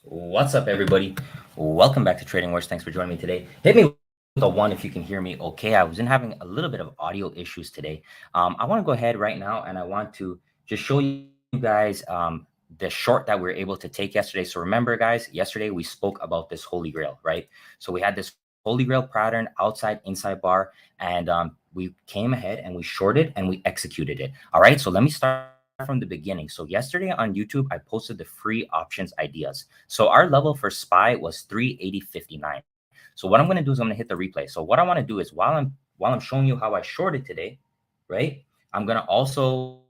What's up, everybody? Welcome back to Trading Wars. Thanks for joining me today. Hit me with a one if you can hear me okay. I was having a little bit of audio issues today. I want to go ahead right now and I want to just show you guys the short that we were able to take yesterday. So remember, guys, yesterday we spoke about this Holy Grail, right? So we had this Holy Grail pattern outside, inside bar, and we came ahead and we shorted and we executed it. All right. So let me start from the beginning. So yesterday on YouTube, I posted the free options ideas. So our level for SPY was 380.59. So what I'm going to do is I'm going to hit the replay. So what I want to do is while I'm showing you how I shorted today, right? I'm going to also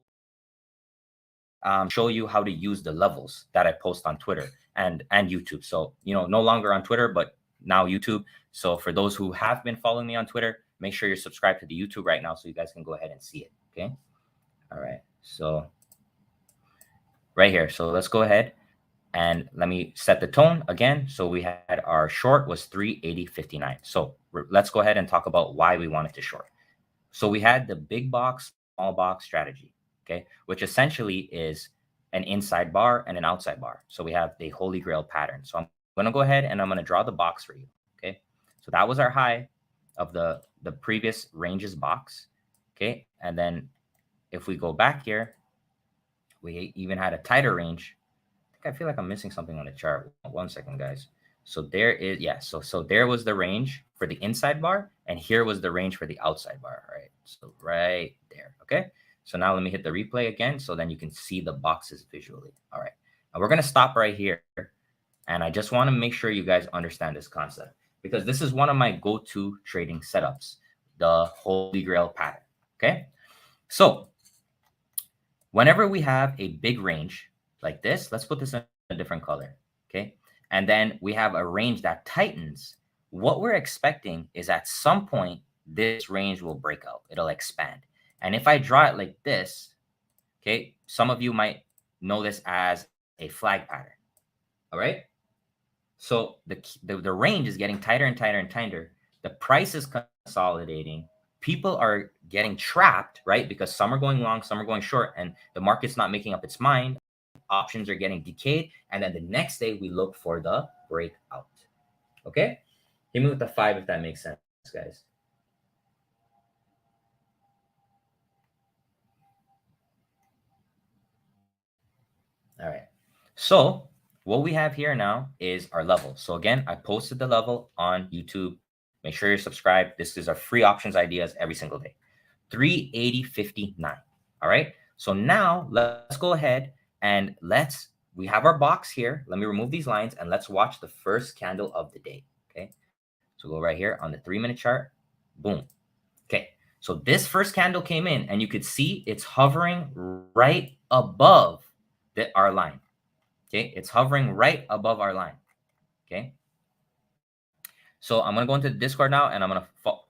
show you how to use the levels that I post on Twitter and YouTube. So, no longer on Twitter, but now YouTube. So for those who have been following me on Twitter, make sure you're subscribed to the YouTube right now so you guys can go ahead and see it. Okay. All right. So right here. So let's go ahead and let me set the tone again. So we had our short was 380.59. So let's go ahead and talk about why we wanted to short. So we had the big box, small box strategy, okay, which essentially is an inside bar and an outside bar. So we have the Holy Grail pattern. So I'm going to go ahead and I'm going to draw the box for you, okay? So that was our high of the previous ranges box, okay? And then if we go back here, we even had a tighter range. I feel like I'm missing something on the chart. 1 second, guys. So there is, yeah. So there was the range for the inside bar, and here was the range for the outside bar. All right. So right there. Okay. So now let me hit the replay again, so then you can see the boxes visually. All right. Now we're gonna stop right here, and I just want to make sure you guys understand this concept because this is one of my go-to trading setups, the Holy Grail pattern. Okay. So whenever we have a big range like this, let's put this in a different color, okay? And then we have a range that tightens. What we're expecting is at some point, this range will break out. It'll expand. And if I draw it like this, okay, some of you might know this as a flag pattern, all right? So the range is getting tighter and tighter and tighter. The price is consolidating. People are getting trapped, right? Because some are going long, some are going short, and the market's not making up its mind. Options are getting decayed. And then the next day, we look for the breakout. Okay? Hit me with the 5 if that makes sense, guys. All right. So what we have here now is our level. So again, I posted the level on YouTube. Make sure you're subscribed. This is our free options ideas every single day. 380.59. All right. So now let's go ahead and we have our box here. Let me remove these lines and let's watch the first candle of the day. Okay. So go right here on the 3-minute chart. Boom. Okay. So this first candle came in and you could see it's hovering right above our line. Okay. It's hovering right above our line. Okay. So I'm gonna go into the Discord now, and I'm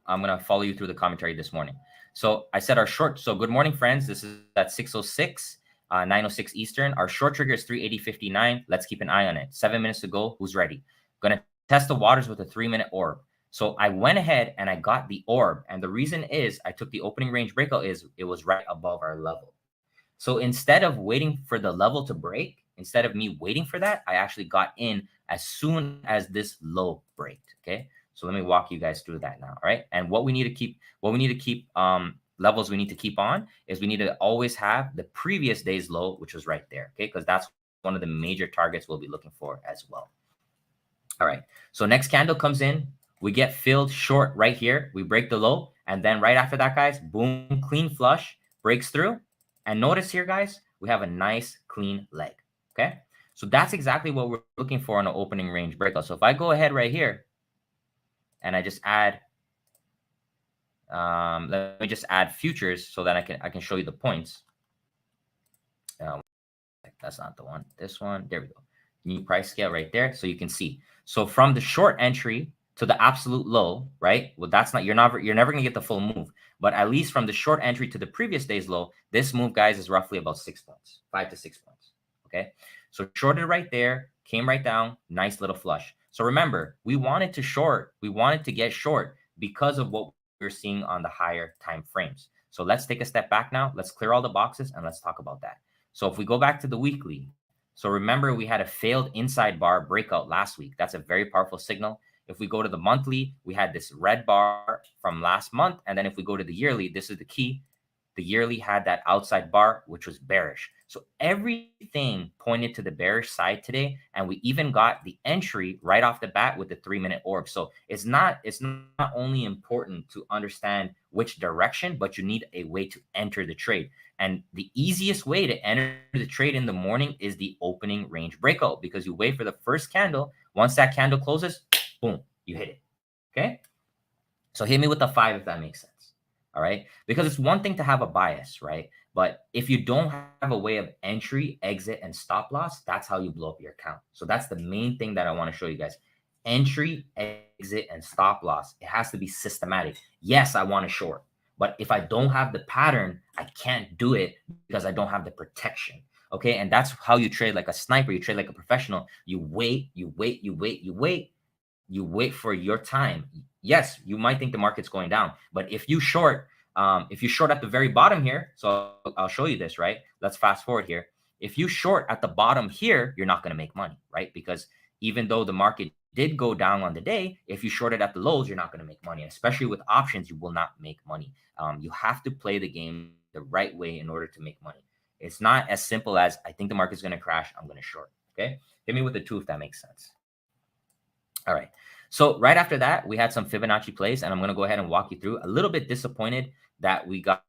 gonna follow you through the commentary this morning. So I said our short. So good morning, friends. This is at 6:06, 9:06 Eastern. Our short trigger is 380.59. Let's keep an eye on it. 7 minutes to go. Who's ready? Gonna test the waters with a 3-minute orb. So I went ahead and I got the orb, and the reason is I took the opening range breakout. It was right above our level. So instead of waiting for the level to break, instead of me waiting for that, I actually got in as soon as this low break. Okay. So let me walk you guys through that now. All right. And what we need to keep, levels we need to keep on is we need to always have the previous day's low, which was right there. Okay. Because that's one of the major targets we'll be looking for as well. All right. So next candle comes in. We get filled short right here. We break the low. And then right after that, guys, boom, clean flush, breaks through. And notice here, guys, we have a nice clean leg. Okay. So that's exactly what we're looking for on an opening range breakout. So if I go ahead right here and I just add, let me just add futures so that I can show you the points. That's not the one. This one. There we go. New price scale right there. So you can see. So from the short entry to the absolute low, right? Well, that's not, you're never going to get the full move. But at least from the short entry to the previous day's low, this move, guys, is roughly about 6 points, 5 to 6 points. Okay. So shorted right there, came right down, nice little flush. So remember, we wanted to get short because of what we're seeing on the higher time frames. So let's take a step back now. Let's clear all the boxes and let's talk about that. So if we go back to the weekly, So remember, we had a failed inside bar breakout last week. That's a very powerful signal. If we go to the monthly, we had this red bar from last month. And then if we go to the yearly, this is the key. The yearly had that outside bar, which was bearish. So everything pointed to the bearish side today. And we even got the entry right off the bat with the 3-minute orb. So it's not only important to understand which direction, but you need a way to enter the trade. And the easiest way to enter the trade in the morning is the opening range breakout, because you wait for the first candle. Once that candle closes, boom, you hit it. Okay. So hit me with the 5 if that makes sense. All right. Because it's one thing to have a bias, right? But if you don't have a way of entry, exit, and stop loss, that's how you blow up your account. So that's the main thing that I want to show you guys. Entry, exit, and stop loss. It has to be systematic. Yes, I want to short. But if I don't have the pattern, I can't do it because I don't have the protection. Okay. And that's how you trade like a sniper. You trade like a professional. You wait, you wait, you wait, you wait. You wait for your time. Yes, you might think the market's going down, but if you short at the very bottom here, so I'll show you this, right? Let's fast forward here. If you short at the bottom here, you're not going to make money, right? Because even though the market did go down on the day, if you shorted at the lows, you're not going to make money. And especially with options, you will not make money. You have to play the game the right way in order to make money. It's not as simple as I think the market's going to crash, I'm going to short. Okay, hit me with the 2 if that makes sense. All right. So right after that, we had some Fibonacci plays, and I'm going to go ahead and walk you through. A little bit disappointed that we got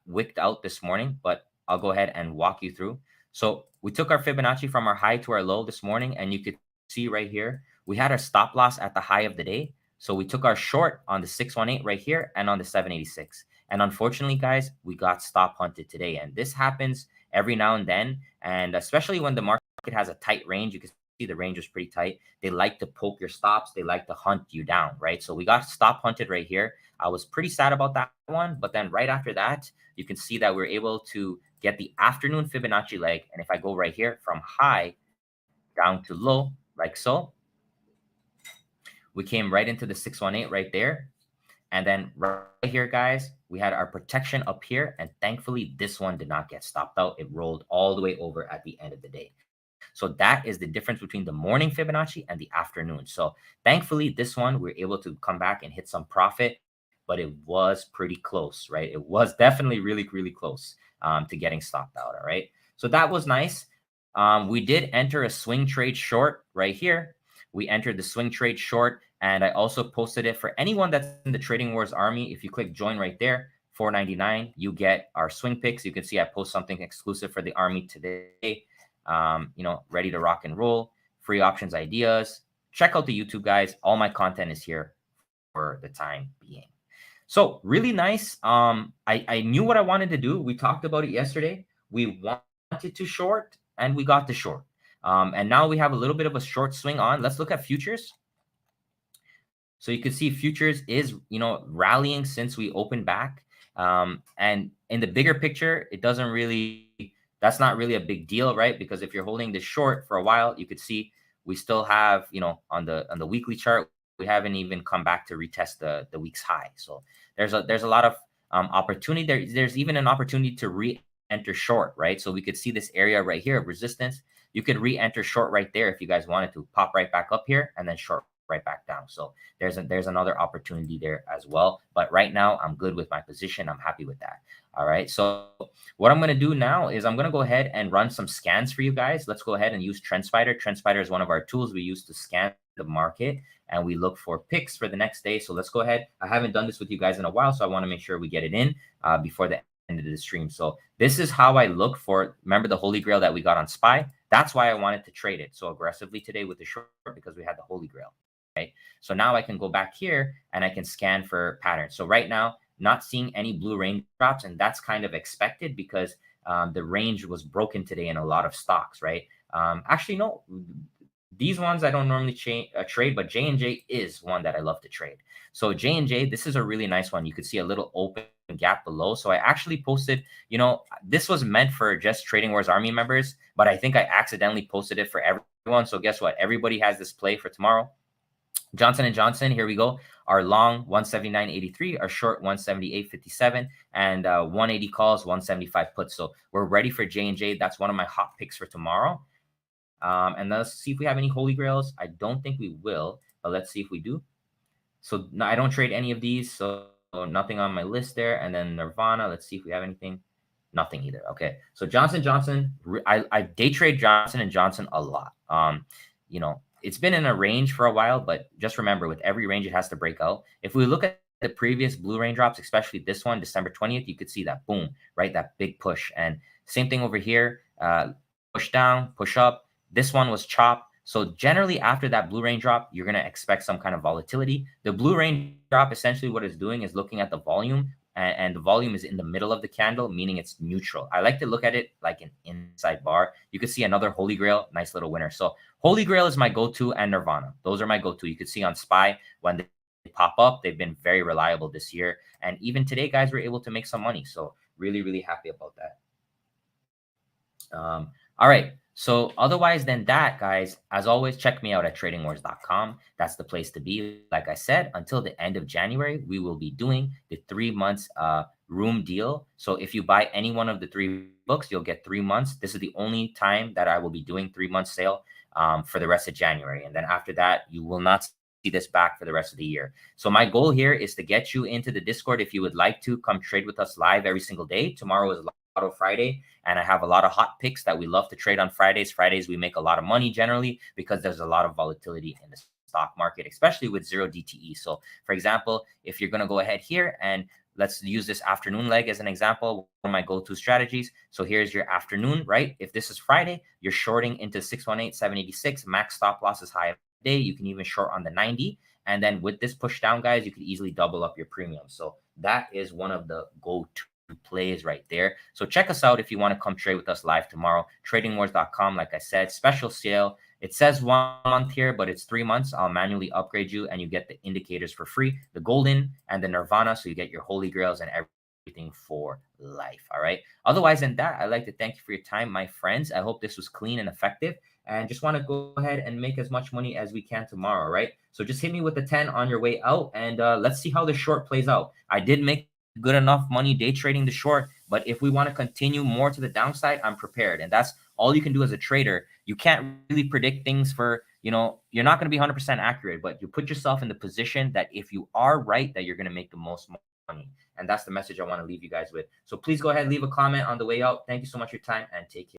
wicked out this morning, but I'll go ahead and walk you through. So we took our Fibonacci from our high to our low this morning, and you could see right here, we had our stop loss at the high of the day. So we took our short on the 618 right here and on the 786. And unfortunately, guys, we got stop hunted today. And this happens every now and then. And especially when the market has a tight range, you can see the range was pretty tight. They like to poke your stops. They like to hunt you down, right? So we got stop hunted right here. I was pretty sad about that one. But then right after that, you can see that we're able to get the afternoon Fibonacci leg. And if I go right here from high down to low, like so, we came right into the 618 right there. And then right here, guys, we had our protection up here. And thankfully, this one did not get stopped out. It rolled all the way over at the end of the day. So that is the difference between the morning Fibonacci and the afternoon. So thankfully, this one, we're able to come back and hit some profit, but it was pretty close, right? It was definitely really, really close to getting stopped out, all right? So that was nice. We did enter a swing trade short right here. We entered the swing trade short, and I also posted it for anyone that's in the Trading Wars Army. If you click join right there, $4.99, you get our swing picks. You can see I post something exclusive for the Army today. Ready to rock and roll, free options ideas. Check out the YouTube, guys. All my content is here for the time being. So really nice. I knew what I wanted to do. We talked about it yesterday. We wanted to short, and we got the short. And now we have a little bit of a short swing on. Let's look at futures. So you can see futures is, rallying since we opened back. And in the bigger picture, that's not really a big deal, right? Because if you're holding this short for a while, you could see we still have, on the weekly chart, we haven't even come back to retest the week's high. So there's a lot of opportunity there. There's even an opportunity to re-enter short, right? So we could see this area right here of resistance. You could re-enter short right there if you guys wanted to pop right back up here and then short right back down. So there's another opportunity there as well. But right now, I'm good with my position. I'm happy with that. All right. So what I'm going to do now is I'm going to go ahead and run some scans for you guys. Let's go ahead and use Trendspider. Trendspider is one of our tools we use to scan the market, and we look for picks for the next day. So let's go ahead. I haven't done this with you guys in a while, so I want to make sure we get it in before the end of the stream. So this is how I look for, remember the Holy Grail that we got on SPY? That's why I wanted to trade it so aggressively today with the short, because we had the Holy Grail. Right. So now I can go back here and I can scan for patterns. So right now, not seeing any blue raindrops, and that's kind of expected because the range was broken today in a lot of stocks, right? Actually, no, these ones I don't normally trade, but J&J is one that I love to trade. So J&J, this is a really nice one. You could see a little open gap below. So I actually posted, this was meant for just Trading Wars Army members, but I think I accidentally posted it for everyone. So guess what? Everybody has this play for tomorrow. Johnson & Johnson, here we go. Our long 179.83, our short 178.57, and 180 calls, 175 puts. So we're ready for J&J. That's one of my hot picks for tomorrow. And let's see if we have any holy grails. I don't think we will, but let's see if we do. So no, I don't trade any of these, so nothing on my list there. And then Nirvana, let's see if we have anything. Nothing either. Okay, so Johnson Johnson, I day trade Johnson and Johnson a lot. You know, it's been in a range for a while, but just remember, with every range, it has to break out. If we look at the previous blue raindrops, especially this one, December 20th, you could see that boom, right? That big push. And same thing over here, push down, push up. This one was chop. So generally after that blue raindrop, you're going to expect some kind of volatility. The blue raindrop, essentially what it's doing is looking at the volume, and the volume is in the middle of the candle, meaning it's neutral. I like to look at it like an inside bar. You could see another holy grail, nice little winner. So holy grail is my go-to, and Nirvana. Those are my go-to. You could see on SPY when they pop up, they've been very reliable this year. And even today, guys, we're able to make some money. So really, really happy about that. All right. So otherwise than that, guys, as always, check me out at tradingwars.com. That's the place to be. Like I said, until the end of January, we will be doing the 3 months room deal. So if you buy any one of the 3 books, you'll get 3 months. This is the only time that I will be doing 3 month sale for the rest of January. And then after that, you will not see this back for the rest of the year. So my goal here is to get you into the Discord. If you would like to come trade with us live every single day. Tomorrow is Auto Friday, and I have a lot of hot picks that we love to trade on Fridays. Fridays, we make a lot of money generally because there's a lot of volatility in the stock market, especially with 0 DTE. So for example, if you're going to go ahead here and let's use this afternoon leg as an example, one of my go-to strategies. So here's your afternoon, right? If this is Friday, you're shorting into 618, 786, max stop loss is high of the day. You can even short on the 90. And then with this push down, guys, you could easily double up your premium. So that is one of the go-to plays right there. So check us out if you want to come trade with us live tomorrow. Tradingwars.com, like I said, special sale. It says 1 month here, but it's 3 months. I'll manually upgrade you and you get the indicators for free, the golden and the Nirvana. So you get your holy grails and everything for life. All right. Otherwise than that, I'd like to thank you for your time, my friends. I hope this was clean and effective, and just want to go ahead and make as much money as we can tomorrow. Right. So just hit me with the 10 on your way out, and let's see how the short plays out. I did make good enough money day trading the short, but if we want to continue more to the downside, I'm prepared. And that's all you can do as a trader. You can't really predict things for, you're not going to be 100% accurate, but you put yourself in the position that if you are right, that you're going to make the most money. And that's the message I want to leave you guys with. So please go ahead, leave a comment on the way out. Thank you so much for your time, and take care.